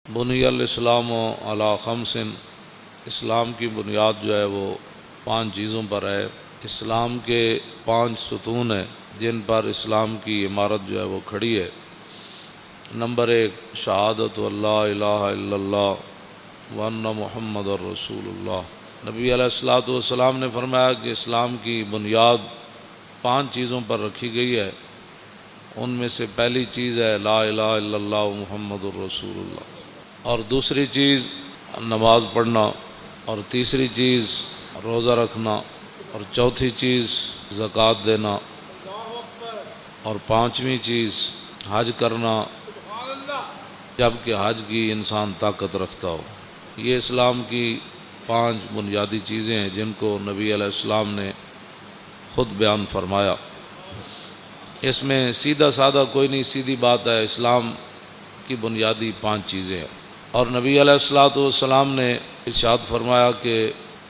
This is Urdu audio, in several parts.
بنی الاسلام علی خمس، اسلام کی بنیاد جو ہے وہ 5 چیزوں پر ہے۔ اسلام کے 5 ستون ہیں جن پر اسلام کی عمارت جو ہے وہ کھڑی ہے۔ نمبر 1 شہادت اللہ الہ الا اللہ وان محمد الرسول اللہ۔ نبی علیہ الصلوۃ والسلام نے فرمایا کہ اسلام کی بنیاد 5 چیزوں پر رکھی گئی ہے، ان میں سے پہلی چیز ہے لا الہ الا اللہ محمد الرسول اللہ، اور دوسری چیز نماز پڑھنا، اور تیسری چیز روزہ رکھنا، اور چوتھی چیز زکوٰۃ دینا، اور 5ویں چیز حج کرنا جب کہ حج کی انسان طاقت رکھتا ہو۔ یہ اسلام کی 5 بنیادی چیزیں ہیں جن کو نبی علیہ السلام نے خود بیان فرمایا۔ اس میں سیدھا سادہ کوئی نہیں، سیدھی بات ہے، اسلام کی بنیادی 5 چیزیں ہیں۔ اور نبی علیہ الصلوۃ والسلام نے ارشاد فرمایا کہ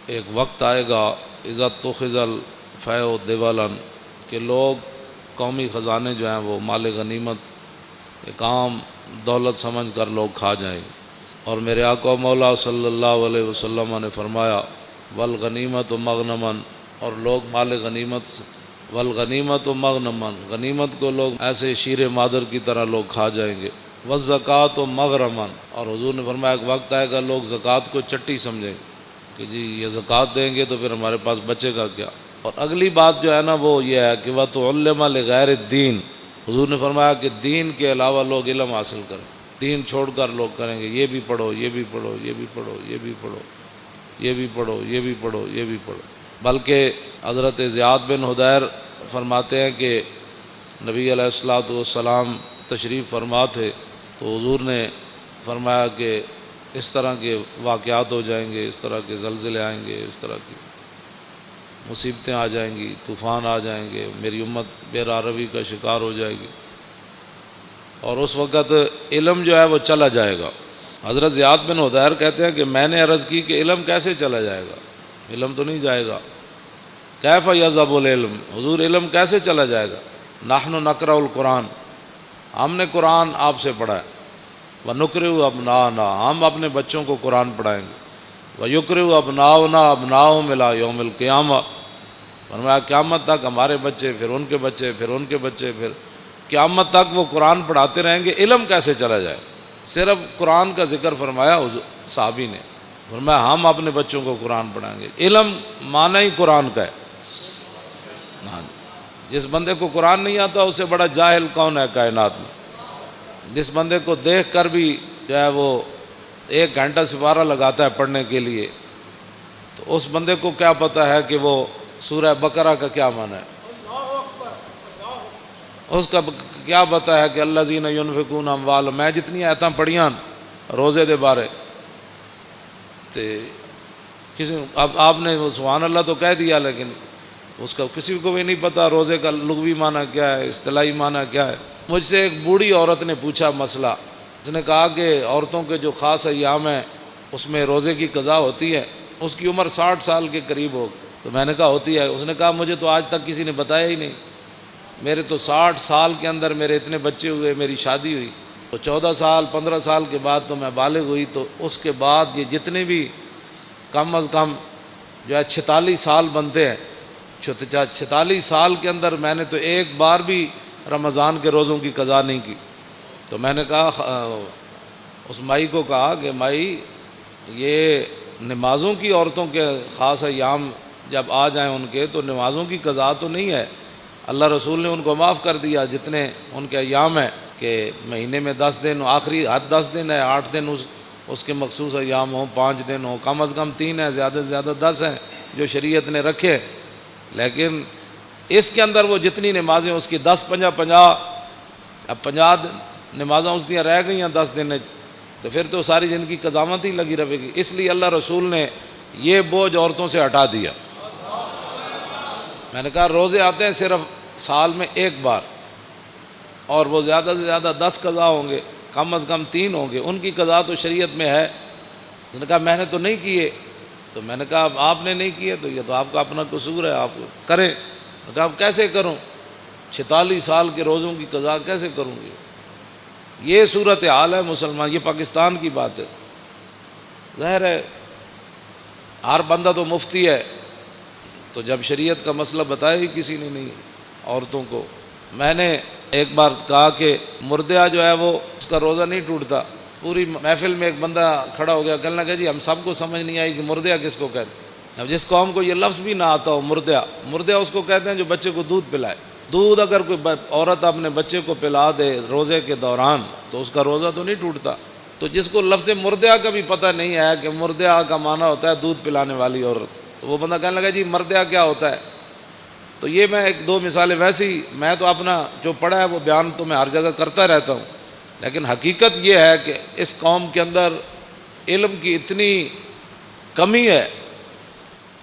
ایک وقت آئے گا اذا اتخذ الفیء دولا، کہ لوگ قومی خزانے جو ہیں وہ مال غنیمت ایک عام دولت سمجھ کر لوگ کھا جائیں گے، اور میرے آقا مولا صلی اللہ علیہ وسلم نے فرمایا والغنیمت مغنما، اور لوگ مال غنیمت والغنیمت مغنما، غنیمت کو لوگ ایسے شیر مادر کی طرح لوگ کھا جائیں گے، والزکوٰۃ مغرما، اور حضور نے فرمایا ایک وقت آئے گا لوگ زکوٰۃ کو چٹی سمجھیں گے کہ جی یہ زکوٰۃ دیں گے تو پھر ہمارے پاس بچے گا کیا۔ اور اگلی بات جو ہے نا وہ یہ ہے کہ وَتُعَلِّمَ لِغَيْرِ الدِّينِ، حضور نے فرمایا کہ دین کے علاوہ لوگ علم حاصل کریں، دین چھوڑ کر لوگ کریں گے یہ بھی پڑھو یہ بھی پڑھو یہ بھی پڑھو یہ بھی پڑھو یہ بھی پڑھو یہ بھی پڑھو یہ بھی پڑھو۔ بلکہ حضرت زیاد بن حدیر فرماتے ہیں کہ نبی علیہ الصلوۃ والسلام تشریف فرما تھے تو حضور نے فرمایا کہ اس طرح کے واقعات ہو جائیں گے، اس طرح کے زلزلے آئیں گے، اس طرح کی مصیبتیں آ جائیں گی، طوفان آ جائیں گے، میری امت بے راروی کا شکار ہو جائے گی، اور اس وقت علم جو ہے وہ چلا جائے گا۔ حضرت زیاد بن حدیر کہتے ہیں کہ میں نے عرض کی کہ علم کیسے چلا جائے گا، علم تو نہیں جائے گا، کیف یذهب العلم، حضور علم کیسے چلا جائے گا، نحن نقرأ القرآن، ہم نے قرآن آپ سے پڑھا ہے، وَنُقْرِئُ أَبْنَاءَنَا، ہم اپنے بچوں کو قرآن پڑھائیں گے، وَيُقْرِئُ أَبْنَاؤُنَا أَبْنَاءَهُمْ إِلَىٰ يَوْمِ الْقِيَامَةِ، فرمایا قیامت تک ہمارے بچے، پھر ان کے بچے، پھر ان کے بچے، پھر قیامت تک وہ قرآن پڑھاتے رہیں گے، علم کیسے چلا جائے۔ صرف قرآن کا ذکر فرمایا صحابی نے، فرمایا ہم اپنے بچوں کو قرآن پڑھائیں گے۔ علم معنی ہی قرآن کا ہے۔ جس بندے کو قرآن نہیں آتا اس سے بڑا جاہل کون ہے کائنات میں؟ جس بندے کو دیکھ کر بھی جو ہے وہ 1 گھنٹہ سپارہ لگاتا ہے پڑھنے کے لیے، تو اس بندے کو کیا پتہ ہے کہ وہ سورہ بقرہ کا کیا معنی ہے، اس کا کیا پتہ ہے کہ الذین ینفقون اموالهم، میں جتنی آیتاں پڑھیاں روزے دے بارے تے کسی اب آپ نے سبحان اللہ تو کہہ دیا لیکن اس کا کسی کو بھی نہیں پتہ روزے کا لغوی معنی کیا ہے، اصطلاحی معنی کیا ہے۔ مجھ سے ایک بوڑھی عورت نے پوچھا مسئلہ، اس نے کہا کہ عورتوں کے جو خاص ایام ہیں اس میں روزے کی قضا ہوتی ہے، اس کی عمر 60 سال کے قریب ہو، تو میں نے کہا ہوتی ہے، اس نے کہا مجھے تو آج تک کسی نے بتایا ہی نہیں، میرے تو 60 سال کے اندر میرے اتنے بچے ہوئے، میری شادی ہوئی تو 14 سال 15 سال کے بعد تو میں بالغ ہوئی، تو اس کے بعد یہ جتنے بھی کم از کم جو ہے 46 سال بنتے ہیں، 46 سال کے اندر میں نے تو ایک بار بھی رمضان کے روزوں کی قضا نہیں کی۔ تو میں نے کہا اس مائی کو کہا کہ مائی یہ نمازوں کی عورتوں کے خاص ایام جب آ جائیں ان کے تو نمازوں کی قضا تو نہیں ہے، اللہ رسول نے ان کو معاف کر دیا جتنے ان کے ایام ہیں کہ مہینے میں 10 دن، آخری حد 10 دن ہے، 8 دن اس کے مخصوص ایام ہوں، 5 دن ہوں، کم از کم 3 ہیں، زیادہ سے زیادہ 10 ہیں جو شریعت نے رکھے، لیکن اس کے اندر وہ جتنی نمازیں اس کی 10 50 اب 50 نمازیں اس دیا رہ گئی ہیں 10 دن، تو پھر تو ساری زندگی قضامت ہی لگی رہے گی۔ اس لیے اللہ رسول نے یہ بوجھ عورتوں سے ہٹا دیا۔ میں نے کہا روزے آتے ہیں صرف سال میں 1 بار، اور وہ زیادہ سے زیادہ 10 قضا ہوں گے، کم از کم 3 ہوں گے، ان کی قضا تو شریعت میں ہے۔ اس نے کہا میں نے تو نہیں کیے، تو میں نے کہا آپ نے نہیں کیے تو یہ تو آپ کا اپنا قصور ہے، آپ کریں۔ میں کہا اب کیسے کروں، 46 سال کے روزوں کی قضا کیسے کروں گی؟ یہ صورت حال ہے مسلمان. یہ پاکستان کی بات ہے. ظاہر ہے ہر بندہ تو مفتی ہے، تو جب شریعت کا مسئلہ بتایا ہی کسی نے نہیں عورتوں کو. میں نے ایک بار کہا کہ مردہ جو ہے وہ اس کا روزہ نہیں ٹوٹتا. پوری محفل میں ایک بندہ کھڑا ہو گیا، کہنے لگا جی ہم سب کو سمجھ نہیں آئی کہ مردہ کس کو کہتے ہیں. اب جس قوم کو یہ لفظ بھی نہ آتا ہو مردہ اس کو کہتے ہیں جو بچے کو دودھ پلائے. دودھ اگر کوئی عورت اپنے بچے کو پلا دے روزے کے دوران تو اس کا روزہ تو نہیں ٹوٹتا. تو جس کو لفظ مردہ کا بھی پتہ نہیں ہے کہ مردہ کا معنی ہوتا ہے دودھ پلانے والی عورت، تو وہ بندہ کہنے لگا جی مردہ کیا ہوتا ہے. تو یہ میں ایک دو مثالیں، ویسے ہی میں تو اپنا جو پڑھا ہے وہ بیان تو میں ہر جگہ کرتا رہتا ہوں، لیکن حقیقت یہ ہے کہ اس قوم کے اندر علم کی اتنی کمی ہے.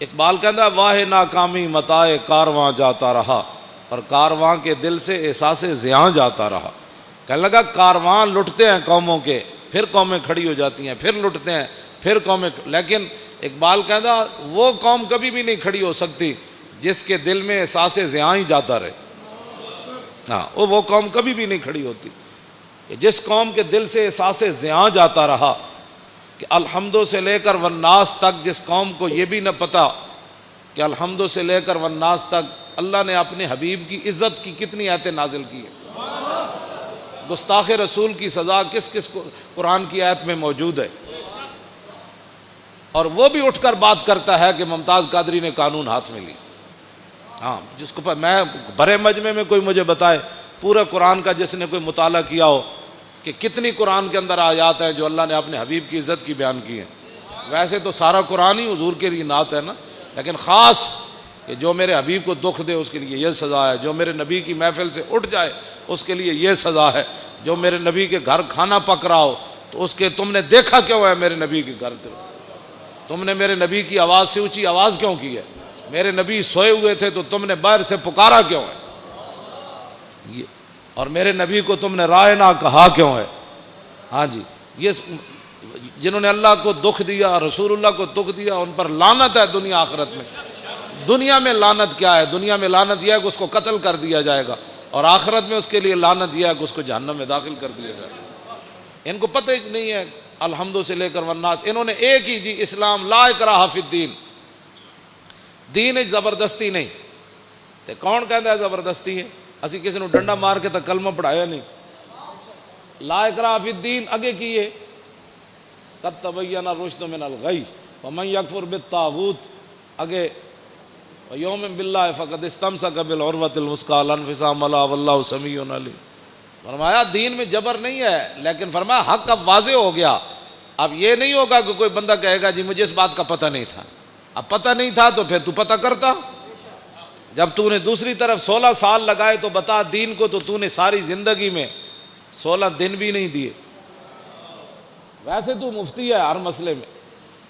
اقبال کہتا ہے واہ ناکامی متاع کارواں جاتا رہا، اور کارواں کے دل سے احساس زیاں جاتا رہا. کہنے لگا کارواں لٹتے ہیں قوموں کے، پھر قومیں کھڑی ہو جاتی ہیں، پھر لٹتے ہیں، پھر قومیں. لیکن اقبال کہتا وہ قوم کبھی بھی نہیں کھڑی ہو سکتی جس کے دل میں احساس زیاں ہی جاتا رہے. ہاں وہ قوم کبھی بھی نہیں کھڑی ہوتی کہ جس قوم کے دل سے احساس زیاں جاتا رہا. کہ الحمدو سے لے کر والناس تک جس قوم کو یہ بھی نہ پتا کہ الحمدو سے لے کر والناس تک اللہ نے اپنے حبیب کی عزت کی کتنی آیتیں نازل کی ہیں، گستاخ رسول کی سزا کس کس کو قرآن کی آیت میں موجود ہے. اور وہ بھی اٹھ کر بات کرتا ہے کہ ممتاز قادری نے قانون ہاتھ میں لی. ہاں جس کو میں بڑے مجمع میں کوئی مجھے بتائے پورا قرآن کا جس نے کوئی مطالعہ کیا ہو کہ کتنی قرآن کے اندر آیات ہیں جو اللہ نے اپنے حبیب کی عزت کی بیان کی ہیں. ویسے تو سارا قرآن ہی حضور کے لیے نعت ہے نا، لیکن خاص کہ جو میرے حبیب کو دکھ دے اس کے لیے یہ سزا ہے، جو میرے نبی کی محفل سے اٹھ جائے اس کے لیے یہ سزا ہے، جو میرے نبی کے گھر کھانا پک رہا ہو تو اس کے تم نے دیکھا کیوں ہے میرے نبی کے گھر، تم نے میرے نبی کی آواز سے اونچی آواز کیوں کی ہے، میرے نبی سوئے ہوئے تھے تو تم نے باہر سے پکارا کیوں ہے، اور میرے نبی کو تم نے رائے نہ کہا کیوں ہے. ہاں جی، یہ جنہوں نے اللہ کو دکھ دیا، رسول اللہ کو دکھ دیا، ان پر لعنت ہے دنیا آخرت میں. دنیا میں لعنت کیا ہے؟ دنیا میں لعنت یہ ہے کہ اس کو قتل کر دیا جائے گا، اور آخرت میں اس کے لیے لعنت یہ ہے کہ اس کو جہنم میں داخل کر دیا جائے گا. ان کو پتہ ہی نہیں ہے الحمدو سے لے کر والناس. انہوں نے ایک ہی جی اسلام لا اکراہ فی الدین، دین زبردستی نہیں. تے کون کہتا ہے زبردستی ہے؟ اسی کسی نے ڈنڈا مار کے تک کلمہ پڑھایا نہیں. لا اکراہ فی الدین اگے کیے قد تبین الرشد من الغی فمن یکفر بالطاغوت، اگے یوم باللہ فقد استمسک بالعروۃ الوثقی لا انفصام لها واللہ سمیع علیم. فرمایا دین میں جبر نہیں ہے، لیکن فرمایا حق اب واضح ہو گیا. اب یہ نہیں ہوگا کہ کوئی بندہ کہے گا جی مجھے اس بات کا پتہ نہیں تھا. اب پتہ نہیں تھا تو پھر تو پتہ کرتا. جب تو نے دوسری طرف 16 سال لگائے تو بتا دین کو، تو نے ساری زندگی میں 16 دن بھی نہیں دیے. ویسے تو مفتی ہے ہر مسئلے میں.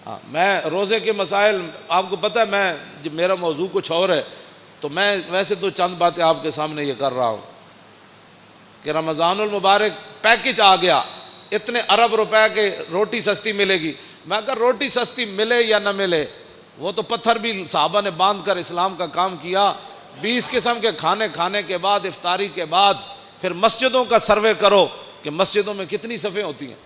ہاں میں روزے کے مسائل آپ کو پتہ ہے، میں جب میرا موضوع کچھ اور ہے تو میں ویسے تو چند باتیں آپ کے سامنے یہ کر رہا ہوں کہ رمضان المبارک پیکج آ گیا، اتنے ارب روپے کے روٹی سستی ملے گی. میں اگر روٹی سستی ملے یا نہ ملے، وہ تو پتھر بھی صحابہ نے باندھ کر اسلام کا کام کیا. 20 قسم کے کھانے کھانے کے بعد، افطاری کے بعد پھر مسجدوں کا سروے کرو کہ مسجدوں میں کتنی صفیں ہوتی ہیں.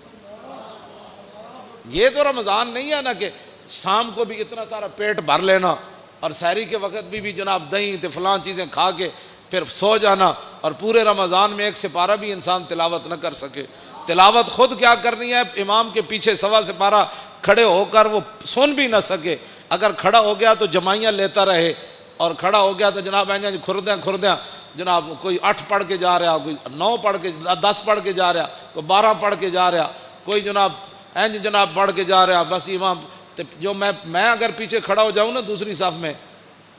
یہ تو رمضان نہیں ہے نا کہ شام کو بھی اتنا سارا پیٹ بھر لینا اور سحری کے وقت بھی جناب دہی تے فلاں چیزیں کھا کے پھر سو جانا، اور پورے رمضان میں ایک سپارہ بھی انسان تلاوت نہ کر سکے. تلاوت خود کیا کرنی ہے، امام کے پیچھے سوا سپارہ کھڑے ہو کر وہ سن بھی نہ سکے. اگر کھڑا ہو گیا تو جمائیاں لیتا رہے، اور کھڑا ہو گیا تو جناب کھردیاں جناب کوئی 8 پڑھ کے جا رہا، کوئی 9 پڑھ کے 10 پڑھ کے جا رہا، کوئی 12 پڑھ کے جا رہا، کوئی جناب پڑھ کے جا رہا. بس امام جو میں اگر پیچھے کھڑا ہو جاؤں نا دوسری صف میں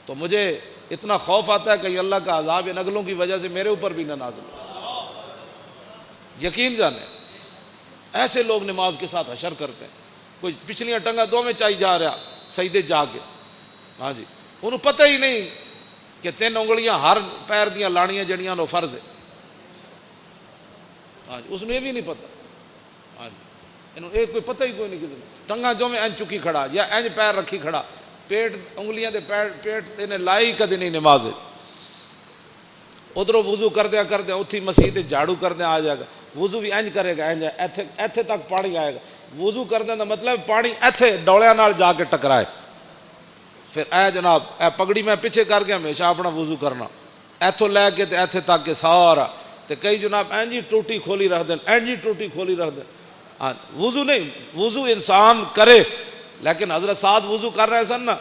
تو مجھے اتنا خوف آتا ہے کہ اللہ کا عذاب ان نگلوں کی وجہ سے میرے اوپر بھی نہ نازل ہو. یقین جانے ایسے لوگ نماز کے ساتھ حشر کرتے ہیں. کوئی پچھلیاں ٹنگا دو میں چاہی جا رہا سجدے جا کے. ہاں جی، انہوں پتہ ہی نہیں کہ 3 انگلیاں ہر پیر دیاں لانیاں جڑیاں نو فرض ہے. ہاں جی، اس نے یہ بھی نہیں پتہ. ہاں جی، انہوں ایک کوئی پتہ ہی کوئی نہیں. کسی ٹنگا جو میں این چکی کھڑا یا این پیر رکھی کھڑا، پیٹ انگلیاں دے پیٹ انہیں لائی کدی نہیں نماز. ادھروں وضو کر دیا اتھی مسیح جھاڑو کر دیا آ جائے گا. وضو بھی انج کرے گا، انج ایتھے تک پانی آئے گا. وضو کرنے کا مطلب پانی ایتھے ڈولیاں نال جا کے ٹکرائے. پھر اے جناب اے پگڑی میں پیچھے کر کے ہمیشہ اپنا وضو کرنا، ایتھوں لے کے تے ایتھے تک کے سارا. تے کئی جناب اینج ہی ٹوٹی کھولی رکھ دیں، اینج ہی ٹوٹی کھولی رکھ دیں. ہاں وضو نہیں، وضو انسان کرے، لیکن حضرت سعد وضو کر رہے سن نا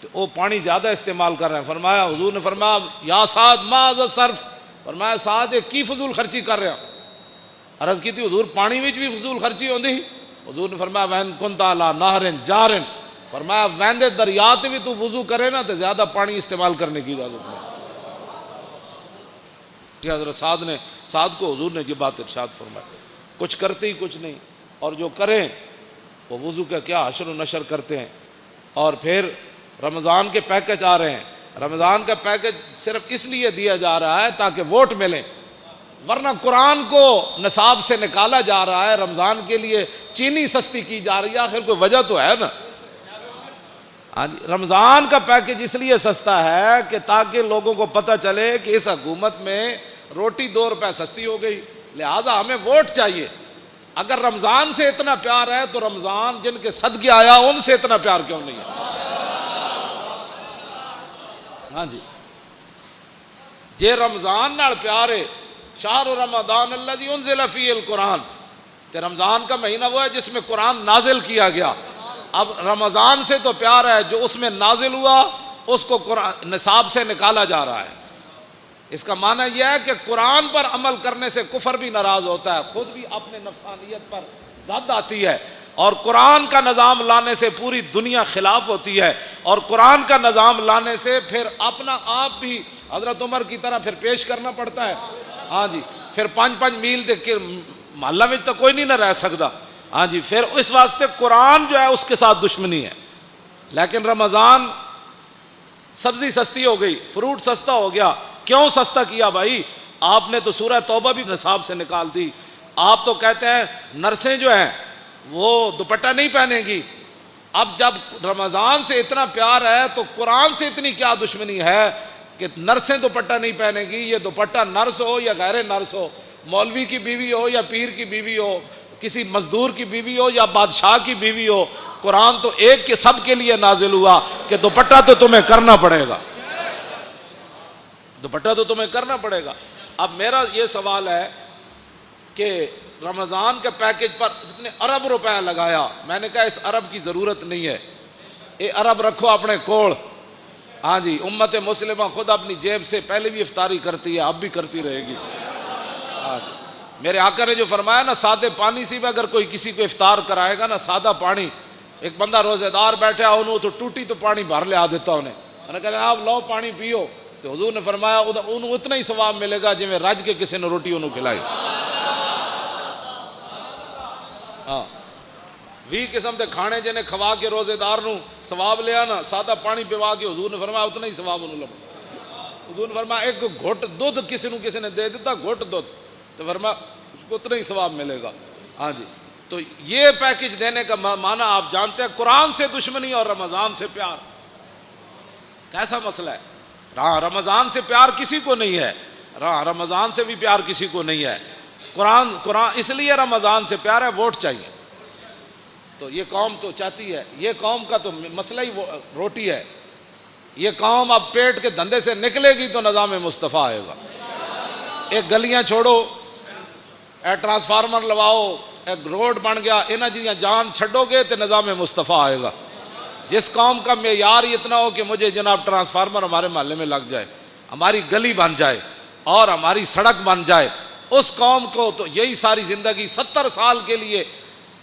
تو وہ پانی زیادہ استعمال کر رہے ہیں. فرمایا حضور نے فرمایا یا سعد ما ذا صرف، فرمایا سعد یہ کی فضول خرچی کر رہے ہیں. عرض کی تھی حضور پانی وچ بھی فضول خرچی ہوندی؟ حضور نے فرمایا وین کنت علی نہر جار، فرمایا ویندے دریا تے بھی تو وضو کرے نا تو زیادہ پانی استعمال کرنے کی اجازت نہیں. کہ حضرت سعد کو حضور نے یہ بات ارشاد فرمائی. کچھ کرتے ہی کچھ نہیں، اور جو کریں وہ وضو کا کیا حشر و نشر کرتے ہیں. اور پھر رمضان کے پیکج آ رہے ہیں. رمضان کا پیکج صرف اس لیے دیا جا رہا ہے تاکہ ووٹ ملیں، ورنہ قرآن کو نصاب سے نکالا جا رہا ہے. رمضان کے لیے چینی سستی کی جا رہی ہے، آخر کوئی وجہ تو ہے نا. رمضان کا پیکج اس لیے سستا ہے کہ تاکہ لوگوں کو پتہ چلے کہ اس حکومت میں روٹی 2 روپے سستی ہو گئی، لہذا ہمیں ووٹ چاہیے. اگر رمضان سے اتنا پیار ہے تو رمضان جن کے صدقے آیا ان سے اتنا پیار کیوں نہیں ہے؟ ہاں جی، جے رمضان نال پیار ہے، شہر رمضان الذی انزل فیہ القرآن، تے رمضان کا مہینہ وہ ہے جس میں قرآن نازل کیا گیا. اب رمضان سے تو پیار ہے، جو اس میں نازل ہوا اس کو قرآن نصاب سے نکالا جا رہا ہے. اس کا معنی یہ ہے کہ قرآن پر عمل کرنے سے کفر بھی ناراض ہوتا ہے، خود بھی اپنے نفسانیت پر زد آتی ہے، اور قرآن کا نظام لانے سے پوری دنیا خلاف ہوتی ہے، اور قرآن کا نظام لانے سے پھر اپنا آپ بھی حضرت عمر کی طرح پھر پیش کرنا پڑتا ہے. ہاں جی، پھر 5 میل کے محلہ میں تو کوئی نہیں نہ رہ سکتا. ہاں جی، پھر اس واسطے قرآن جو ہے اس کے ساتھ دشمنی ہے. لیکن رمضان سبزی سستی ہو گئی، فروٹ سستا ہو گیا. کیوں سستا کیا بھائی؟ آپ نے تو سورہ توبہ بھی نصاب سے نکال دی. آپ تو کہتے ہیں نرسیں جو ہیں وہ دوپٹہ نہیں پہنیں گی. اب جب رمضان سے اتنا پیار ہے تو قرآن سے اتنی کیا دشمنی ہے کہ نرسیں دوپٹہ نہیں پہنیں گی؟ یہ دوپٹہ نرس ہو یا غیر نرس ہو، مولوی کی بیوی ہو یا پیر کی بیوی ہو، کسی مزدور کی بیوی ہو یا بادشاہ کی بیوی ہو، قرآن تو ایک کے سب کے لیے نازل ہوا کہ دوپٹہ تو تمہیں کرنا پڑے گا، دوپٹہ تو تمہیں کرنا پڑے گا. اب میرا یہ سوال ہے کہ رمضان کے پیکج پر اتنے ارب روپے لگایا، میں نے کہا اس ارب کی ضرورت نہیں ہے، یہ ارب رکھو اپنے کول. ہاں جی، امت مسلمہ خود اپنی جیب سے پہلے بھی افطاری کرتی ہے، اب بھی کرتی رہے گی. ہاں جی، میرے آقا نے جو فرمایا نا، سادے پانی سے بھی اگر کوئی کسی کو افطار کرائے گا نا، سادہ پانی، ایک بندہ روزے دار بیٹھا انہوں تو ٹوٹی تو پانی بھر لے آ دیتا انہیں، میں نے کہا آپ لو پانی پیو، تو حضور نے فرمایا انہوں اتنا ہی ثواب ملے گا جی میں رج کے کسی نے روٹی انہوں کھلائی. ہاں 20 قسم کے کھانے جنہیں کھوا کے روزے دار نو ثواب لیا نا، سادہ پانی پیوا کے حضور نے فرمایا اتنا ہی ثواب انہوں لگا. حضور نے فرمایا ایک گھٹ دودھ کسی نے دے دیتا، گھٹ دودھ، تو فرمایا اس کو اتنا ہی ثواب ملے گا. ہاں جی، تو یہ پیکج دینے کا معنی آپ جانتے ہیں، قرآن سے دشمنی اور رمضان سے پیار. کیسا مسئلہ ہے؟ ہاں رمضان سے پیار کسی کو نہیں ہے، رمضان سے بھی پیار کسی کو نہیں ہے. قرآن اس لیے رمضان سے پیار ہے، ووٹ چاہیے. تو یہ قوم تو چاہتی ہے، یہ قوم کا تو مسئلہ ہی روٹی ہے. یہ قوم اب پیٹ کے دھندے سے نکلے گی تو نظام مصطفیٰ آئے گا. ایک گلیاں چھوڑو، ایک ٹرانسفارمر لواؤ، ایک روڈ بن گیا، انہاں جیاں جان چھڈو گے تو نظام مصطفیٰ آئے گا. جس قوم کا معیار اتنا ہو کہ مجھے جناب ٹرانسفارمر ہمارے محلے میں لگ جائے، ہماری گلی بن جائے اور ہماری سڑک بن جائے، اس قوم کو تو یہی ساری زندگی 70 سال کے لیے،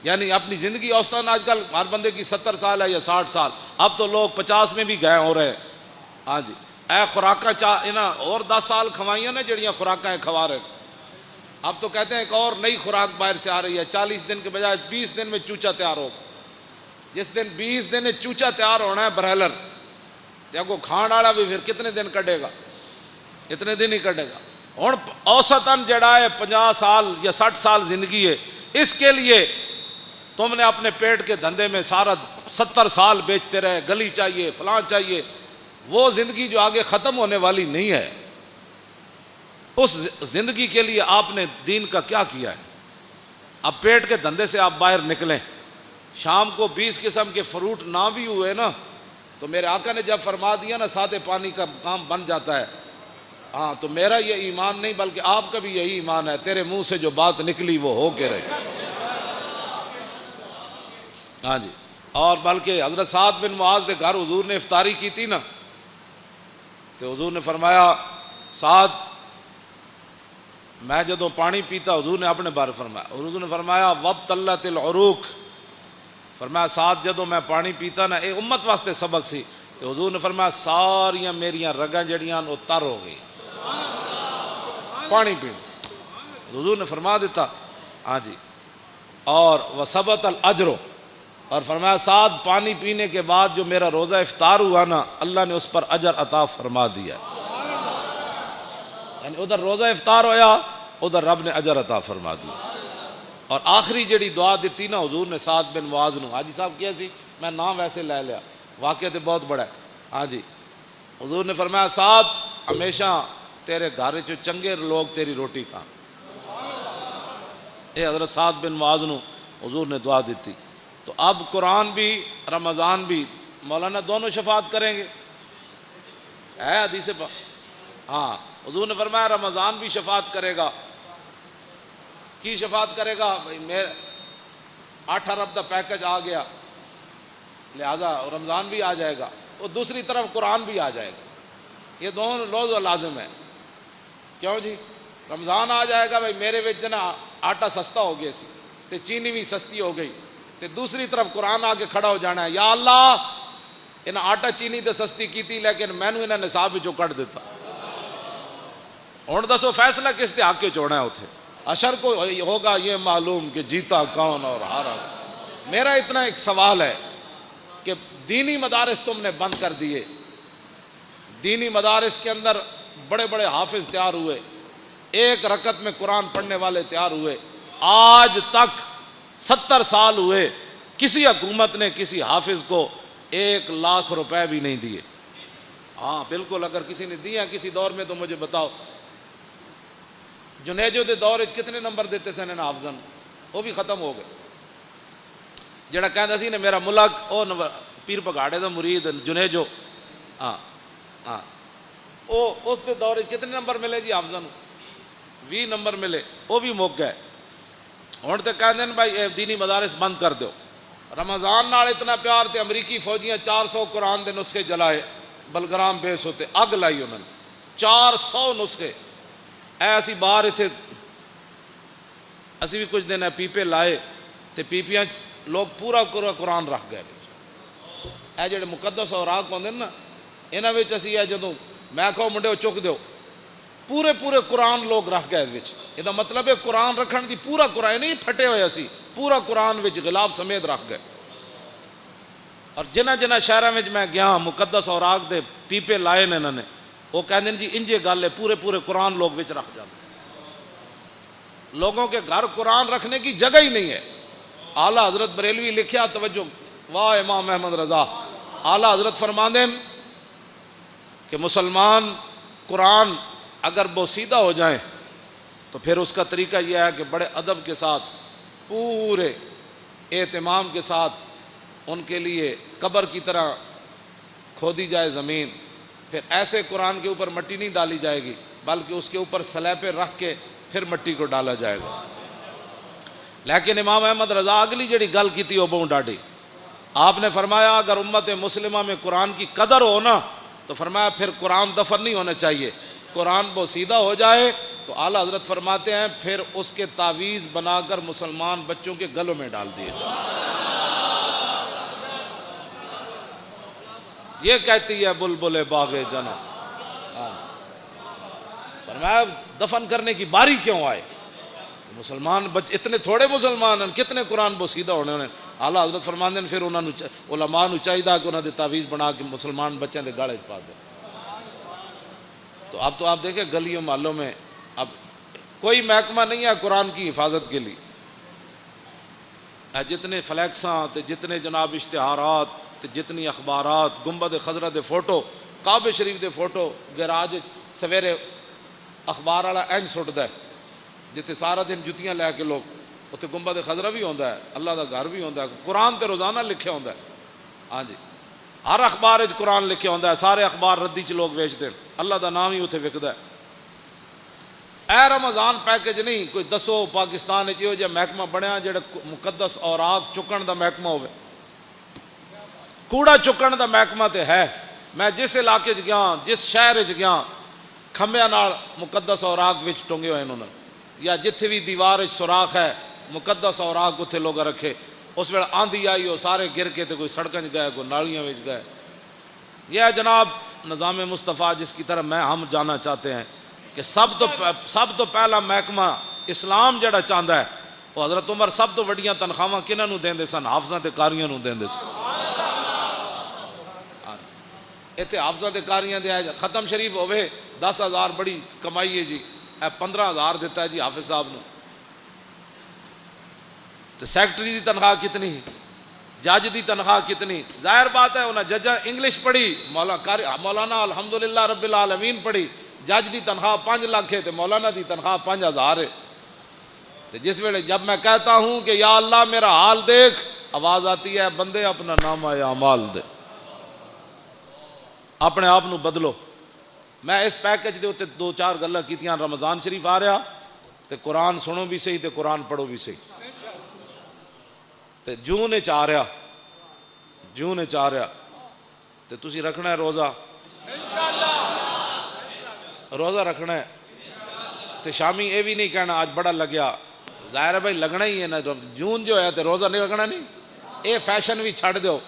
یعنی اپنی زندگی اوسطاً آج کل ہر بندے کی 70 سال ہے یا 60 سال، اب تو لوگ 50 میں بھی گئے ہو رہے ہیں. ہاں جی، اے خوراکاں اور 10 سال کھوائیاں نے جڑیاں خوراکاں کھوا رہے. اب تو کہتے ہیں ایک اور نئی خوراک باہر سے آ رہی ہے، 40 دن کے بجائے 20 دن میں چوچا تیار ہوگا. جس دن 20 دن چوچا تیار ہونا ہے برہلر، تو کو کھان والا بھی پھر کتنے دن کٹے گا؟ اتنے دن ہی کٹے گا. ہوں اوسطاً جڑا ہے 50 سال یا 60 سال زندگی ہے، اس کے لیے تم نے اپنے پیٹ کے دھندے میں سارا 70 سال بیچتے رہے، گلی چاہیے، فلاں چاہیے. وہ زندگی جو آگے ختم ہونے والی نہیں ہے. اس زندگی کے لیے آپ نے دین کا کیا کیا ہے؟ اب پیٹ کے دھندے سے آپ باہر نکلیں، شام کو 20 قسم کے فروٹ نہ بھی ہوئے نا تو میرے آقا نے جب فرما دیا نا سادے پانی کا کام بن جاتا ہے، ہاں تو میرا یہ ایمان نہیں بلکہ آپ کا بھی یہی ایمان ہے، تیرے منہ سے جو بات نکلی وہ ہو کے رہے۔ ہاں جی، اور بلکہ حضرت سعد بن معاذ کے گھر حضور نے افطاری کی تھی نا تو حضور نے فرمایا سعد میں جدوں پانی پیتا، حضور نے اپنے بارے فرمایا، حضور نے فرمایا وابتلت العروق، فرمایا سعد جدوں میں پانی پیتا نا، اے امت واسطے سبق سی، تو حضور نے فرمایا ساریاں میریاں رگاں جڑیاں وہ تر ہو گئی پانی پین، حضور نے فرما دیتا۔ ہاں جی، اور وثبت الاجر، اور فرمایا سعد پانی پینے کے بعد جو میرا روزہ افطار ہوا نا اللہ نے اس پر اجر عطا فرما دیا، یعنی ادھر روزہ افطار ہویا ادھر رب نے اجر عطا فرما دیا۔ اور آخری جڑی دعا دیتی نا حضور نے سعد بن معاذ نو، حاجی صاحب کیا سی میں نام ویسے لے لیا، واقعہ تو بہت بڑا ہے۔ ہاں جی، حضور نے فرمایا سعد ہمیشہ تیرے گھر چ چنگے لوگ تیری روٹی کھان، اے حضرت سعد بن معاذ نو حضور نے دعا دیتی۔ تو اب قرآن بھی رمضان بھی مولانا دونوں شفاعت کریں گے، ہے حدیث پاک، ہاں حضور نے فرمایا رمضان بھی شفاعت کرے گا۔ کی شفاعت کرے گا؟ بھائی میرے 8 ارب کا پیکج آ گیا لہذا رمضان بھی آ جائے گا، اور دوسری طرف قرآن بھی آ جائے گا، یہ دونوں لوز و لازم ہے۔ کیوں جی؟ رمضان آ جائے گا، بھائی میرے وچ نا آٹا سستا ہو گیا سی تے چینی بھی سستی ہو گئی، تے دوسری طرف قرآن آ کے کھڑا ہو جانا ہے، یا اللہ انہیں آٹا چینی تے سستی کی تھی لیکن میں نے انہیں نصاب وچوں کٹ دیتا، ہن دسو فیصلہ کس دے حق وچ ہونا ہے؟ اتھے اشر کو ہوگا یہ معلوم کہ جیتا کون اور ہارا۔ میرا اتنا ایک سوال ہے کہ دینی مدارس تم نے بند کر دیے، دینی مدارس کے اندر بڑے بڑے حافظ تیار ہوئے، ایک رکعت میں قرآن پڑھنے والے تیار ہوئے، آج تک 70 سال ہوئے کسی حکومت نے کسی حافظ کو 1 لاکھ روپے بھی نہیں دیے۔ ہاں بالکل، اگر کسی نے دیا کسی دور میں تو مجھے بتاؤ۔ جنیجو دے دور کتنے نمبر دیتے سن ان حافظاں، وہ بھی ختم ہو گئے۔ جڑا کہندا سی نے میرا ملک او پیر پگاڑے دا مرید جنیجو، ہاں ہاں او اس دے دور کتنے نمبر ملے جی حافظاں؟ 20 نمبر ملے، وہ بھی مک گئے۔ ہن تے کہندے ہیں بھائی دینی مدارس بند کر دیو۔ رمضان نال اتنا پیار تے امریکی فوجیاں 400 قرآن دے نسخے جلائے، بلگرام بیس ہوتے اگ لائی انہوں نے 400 نسخے۔ ایسی باہر اتنے اسی بھی کچھ دن پیپے لائے تے پیپیاں لوگ پورا قرآن رکھ گئے۔ اے جڑے مقدس اوراق ہوندے نا انہاں وچ اسی اے جدوں میں کہو منڈے چک دیو پورے پورے قرآن لوگ رکھ گئے وچ، یہ مطلب ہے قرآن رکھن دی پورا قرآن نہیں پھٹے ہوئے اسی پورا قرآن وچ غلاف سمیت رکھ گئے۔ اور جنہ جنہ شہراں وچ میں گیا مقدس اوراق دے پیپے لائے نے انہوں نے، وہ کہتے ہیں جی انجے گل ہے پورے پورے قرآن لوگ وچ رکھ جاتے، لوگوں کے گھر قرآن رکھنے کی جگہ ہی نہیں ہے۔ اعلیٰ حضرت بریلوی لکھیا، توجہ، واہ امام احمد رضا، اعلیٰ حضرت فرماندے ہیں کہ مسلمان قرآن اگر بوسیدہ ہو جائیں تو پھر اس کا طریقہ یہ ہے کہ بڑے ادب کے ساتھ پورے اہتمام کے ساتھ ان کے لیے قبر کی طرح کھودی جائے زمین، پھر ایسے قرآن کے اوپر مٹی نہیں ڈالی جائے گی بلکہ اس کے اوپر سلیپے رکھ کے پھر مٹی کو ڈالا جائے گا۔ لیکن امام احمد رضا اگلی جڑی گل کی تھی وہ بہت ڈاڈی، آپ نے فرمایا اگر امت مسلمہ میں قرآن کی قدر ہو نا تو فرمایا پھر قرآن دفن نہیں ہونا چاہیے، قرآن بوسیدہ ہو جائے تو اعلیٰ حضرت فرماتے ہیں پھر اس کے تعویذ بنا کر مسلمان بچوں کے گلوں میں ڈال دیے جائیں۔ یہ کہتی ہے بلبل باغ جنا، فرمایا دفن کرنے کی باری کیوں آئے؟ مسلمان اتنے تھوڑے مسلمان ہیں، کتنے قرآن بوسیدہ ہونے انہیں۔ اعلیٰ حضرت فرماتے ہیں پھر انہوں نے علماء نو چاہیے کہ انہوں نے تعویذ بنا کے مسلمان بچوں کے گالے پا دیں۔ تو اب آپ دیکھیں گلیوں محلوں میں اب کوئی محکمہ نہیں ہے قرآن کی حفاظت کے لیے، جتنے فلیکساں تے جتنے جناب اشتہارات تے جتنی اخبارات، گنبد خضرا دے فوٹو، کعبہ شریف دے فوٹو گراج سویرے اخبار والا اینج سٹتا ہے جتنے سارا دن جتیاں لے کے لوگ اتنے گنبد خضرا بھی ہوتا ہے، اللہ دا گھر بھی ہوتا ہے، قرآن تے روزانہ لکھیا ہوتا ہے. ہاں جی ہر اخبار وچ قرآن لکھیا ہوتا ہے، سارے اخبار ردی چ لوگ ویچتے ہیں، اللہ دا نام ہی اتنے وکدا ہے. اے رمضان پیکج نہیں کوئی دسو پاکستان یہ جہاں محکمہ بنیا جڑا مقدس اوراق چکن دا محکمہ ہوئے، کوڑا چکن دا محکمہ تے ہے. میں جس علاقے چ گیا جس شہر چ گیا کھمبیاں نال مقدس اوراق وچ ٹنگے ہوئے انہوں نے، یا جتھے بھی دیوار وچ سوراخ ہے مقدس اوراق اتنے لوگ رکھے. اس ویلے آندھی آئی وہ سارے گر کے تے کوئی سڑکیں گئے کوئی نالیاں وچ گئے. یہ ہے جناب نظام مصطفیٰ جس کی طرف ہم جانا چاہتے ہیں کہ سب تو پہلا محکمہ اسلام جڑا چاہتا ہے وہ حضرت عمر سب تو وڈیاں تنخواہ کنہاں نوں دیندے سن؟ حافظاں تے قاریاں نوں دیندے سن. اتنے حافظاں تے قاریاں دے ختم شریف ہوئے 10,000 بڑی کمائی ہے جی، 15,000 دیتا ہے جی حافظ صاحب نو. تو سیکٹری دی تنخواہ کتنی، جج دی تنخواہ کتنی؟ ظاہر بات ہے انہیں جج انگلش پڑھی، مولانا الحمدللہ رب العالمین پڑھی، جج دی تنخواہ 5 لاکھ ہے تو مولانا دی تنخواہ 5,000 ہے. تو جس ویلے جب میں کہتا ہوں کہ یا اللہ میرا حال دیکھ، آواز آتی ہے بندے اپنا نامہ اعمال دے، اپنے آپ نو بدلو. میں اس پیکج دے اتنے 2-4 گلاں کیتیاں. رمضان شریف آ رہا تے قرآن سنو بھی صحیح تے قرآن پڑھو بھی صحیح. تے جون وچ آ رہا تے تسی رکھنا ہے روزہ رکھنا ہے. تے شامی یہ بھی نہیں کہنا آج بڑا لگیا، ظاہر ہے بھائی لگنا ہی ہے نا. جون جو ہے تے روزہ نہیں رکھنا نہیں، اے فیشن بھی چھڑ دو.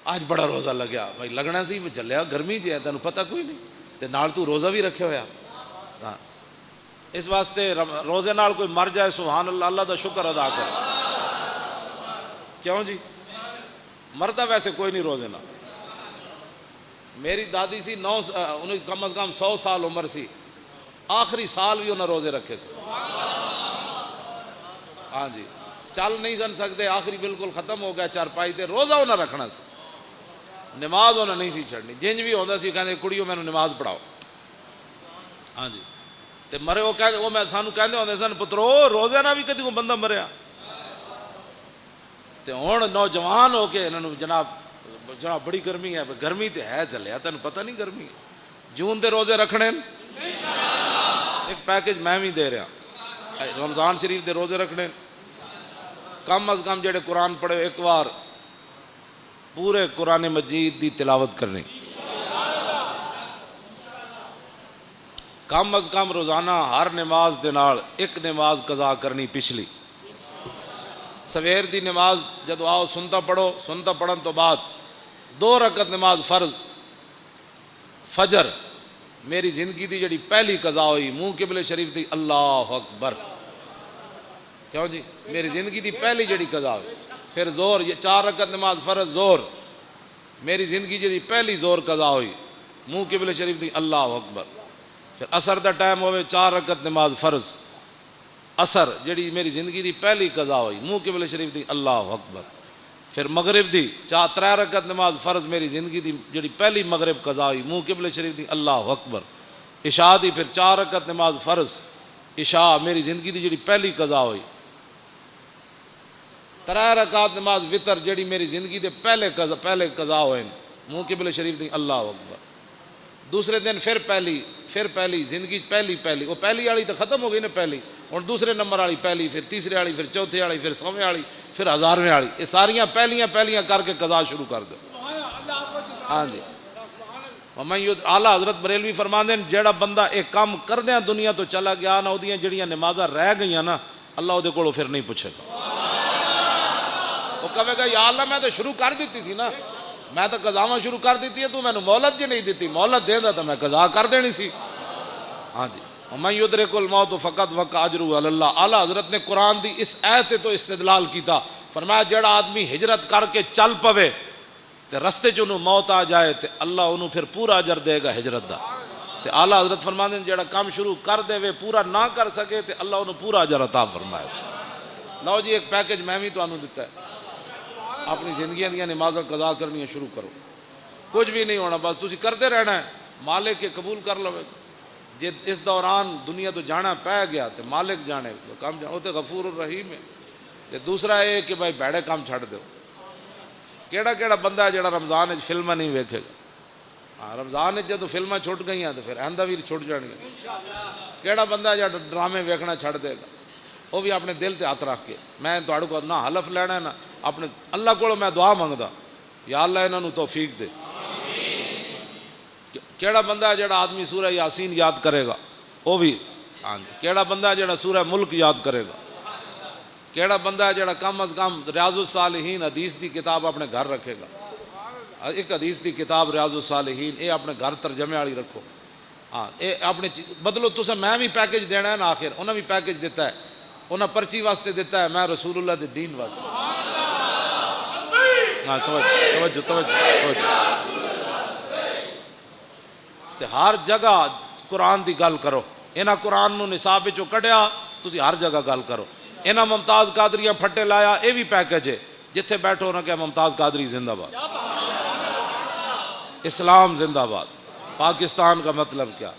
آج بڑا روزہ لگیا بھائی لگنا سی چلیا، گرمی جی ہے تینوں پتہ کوئی نہیں تے نال تو روزہ بھی رکھے ہویا. ہاں اس واسطے روزے نال کوئی مر جائے سبحان اللہ، اللہ دا شکر ادا کر. کیوں جی مردا ویسے کوئی نہیں روزے نال. میری دادی سی انہیں کم از کم 100 سال عمر سی، آخری سال بھی انہیں روزے رکھے سے. ہاں جی چل نہیں سن سکتے، آخری بالکل ختم ہو گیا چارپائی تے، روزہ انہیں رکھنا سی، نماز انہیں نہیں سی چھڑنی. جنج بھی ہوتا سی کہتے کڑیوں میں نماز پڑھاؤ. ہاں جی تے مرے وہ میں سانو کہندے ہوندے سن پترو روزے نہ بھی کدی کوئی بندہ مریا. تے ہن نوجوان ہو کے انہوں جناب بڑی گرمی ہے، گرمی تے ہے چلیا تینوں پتہ نہیں گرمی ہے. جون دے روزے رکھنے ایک پیکج میں بھی دے رہا. رمضان شریف دے روزے رکھنے کم از کم جڑے قرآن پڑھے ایک بار پورے قرآن مجید دی تلاوت کرنی، کم از کم روزانہ ہر نماز دے نال ایک نماز قضا کرنی. پچھلی سویر دی نماز جدو آؤ سنتا پڑھو، سنتا پڑھن تو بعد 2 رکعت نماز فرض فجر میری زندگی دی جڑی پہلی قضا ہوئی منہ قبلے شریف دی اللہ اکبر. کیوں جی میری زندگی دی پہلی جڑی قضا ہوئی. پھر زور یہ 4 رکعت نماز فرض زور میری زندگی جڑی پہلی زور قضا ہوئی منہ قبلے شریف دی اللہ اکبر. پھر عصر دا ٹائم ہوئے 4 رکعت نماز فرض عصر جڑی میری زندگی دی پہلی قضا ہوئی منہ قبلے شریف دی اللہ اکبر. پھر مغرب دی 3 رکعت نماز فرض میری زندگی دی جڑی پہلی مغرب قضا ہوئی منہ قبلے شریف دی اللہ اکبر. عشاء دی پھر 4 رکعت نماز فرض عشاء میری زندگی دی جڑی پہلی قضا ہوئی. 3 رکعت نماز وطر جڑی میری زندگی دے پہلے قضا ہوئے منہ قبلے شریف دی اللہ اکبر. دوسرے دن پھر پہلی زندگی پہلی وہ پہلی والی تو ختم ہو گئی نا پہلی، اور دوسرے نمبر والی پہلی، پھر تیسرے والی، پھر چوتھے والی، پھر 100ویں والی، پھر 1000ویں والی. یہ ساریاں پہلیاں کر کے قضا شروع کر دو. ہاں جی اعلیٰ حضرت بریلوی فرماندے ہیں جیڑا بندہ ایک کام کردیاں دنیا تو چلا گیا نا اودیاں جڑیاں نمازاں رہ گئیاں نا اللہ اودے کولوں پھر نہیں پوچھے گا. وہ کہے گا یا اللہ میں تو شروع کر دیتی سی نا، میں تو قضاواں شروع کر دیتی ہے، تو میں نے مہلت جی نہیں دیتی، مہلت دیندا تو میں قضا کر دینی سی. ہاں جی وَمَن يُدْرِكُ الْمَوْتُ فَقَدْ وَقَعَ أَجْرُهُ عَلَى اللَّهِ. اعلیٰ حضرت نے قرآن دی اس آیت تو استدلال کیتا، فرمایا جڑا آدمی ہجرت کر کے چل پوے تے رستے چ انہوں موت آ جائے تے اللہ انہوں پھر پورا اجر دے گا ہجرت دا. تے اعلیٰ حضرت فرماندے جڑا کام شروع کر دے وے پورا نہ کر سکے تے اللہ انہوں پورا اجر عطا فرمائے. لو جی ایک پیکج میں بھی تانوں دیتا ہے، اپنی زندگیاں دیاں نمازاں قضا کرنی شروع کرو. کچھ بھی نہیں ہونا، بس تسی کرتے رہنا ہے، مالک کے قبول کر لو. جے اس دوران دنیا تو جانا پہ گیا تو مالک جانے کام وہ تو غفور الرحیم ہے. تے دوسرا یہ کہ بھائی بیڑے کام چھڑ دو. کیڑا کیڑا بندہ ہے جڑا رمضان وچ فلماں نہیں ویکھے گا؟ ہاں رمضان وچ جدوں فلماں چھٹ گئیاں تو پھر آئندہ بھی چھٹ جان گے. کیڑا بندہ ہے جڑا ڈرامے ویکھنا چھڑ دے گا؟ وہ بھی اپنے دل تے ہاتھ رکھ کے میں تہاڈے کو نہ حلف لینا ہے نہ اپنے اللہ کو میں دعا منگدا یا اللہ انہاں نوں توفیق دے. کیڑا بندہ ہے جڑا آدمی سورہ یاسین یاد کرے گا؟ وہ بھی ہاں. کیڑا بندہ ہے جڑا سورہ ملک یاد کرے گا؟ کیڑا بندہ ہے جڑا کم از کم ریاض الصالحین حدیث دی کتاب اپنے گھر رکھے گا؟ ایک حدیث دی کتاب ریاض الصالحین یہ اپنے گھر ترجمے والی رکھو. ہاں یہ اپنے بدلو تسا میں بھی پیکج دینا ہے نا. آخر انہیں بھی پیکج دیتا ہے, انہیں پرچی واسطے دیتا ہے, میں رسول اللہ دے دین واسطے. ہاں توجہ توجہ توجہ. تے ہر جگہ قرآن دی گل کرو. انہاں قرآن نو نصاب وچوں کڈیا تسی ہر جگہ گل کرو. انہاں ممتاز قادریہ پھٹے لایا یہ بھی پیکج ہے. جتھے بیٹھو نہ کہ ممتاز قادری زندہ باد, اسلام زندہ باد, پاکستان کا مطلب کیا.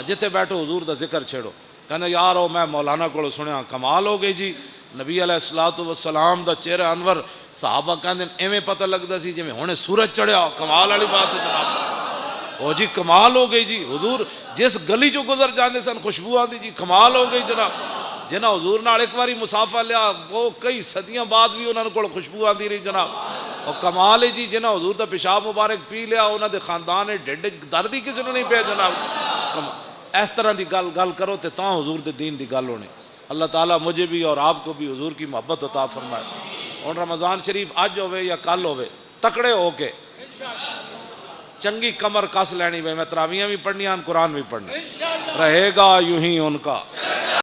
جتھے بیٹھو حضور دا ذکر چھیڑو. کہنا یار او میں مولانا کو سنیا کمال ہو گئی جی, نبی علیہ الصلوۃ والسلام دا چہرہ انور صحابہ کہندے ایویں پتہ لگدا سی جویں ہنے سورج چڑھیا. کمال والی بات ہے جناب. او جی کمال ہو گئی جی. حضور جس گلی چوں گزر جاندے سن خوشبو آندی جی. کمال ہو گئی جناب. جنہاں حضور نال ایک واری مسافہ لیا وہ کئی صدیاں بعد بھی انہاں کول خوشبو آندی رہی جناب. اور کمال ہے جی جنہاں حضور دا پیشاب مبارک پی لیا انہاں دے خاندان ڈھڈ وچ درد ہی کسی نوں نہیں پیا جناب. اس طرح دی گل کرو تے تاں حضور دے دین دی گل ہونی. اللہ تعالیٰ مجھے بھی اور آپ کو بھی حضور کی محبت عطا فرمائے. اور رمضان شریف اج ہوئے یا کل ہوئے تکڑے ہو کے چنگی کمر کس لینی. میں تراویاں بھی پڑھنیاں قرآن بھی پڑھنا رہے گا یوں ہی ان کا.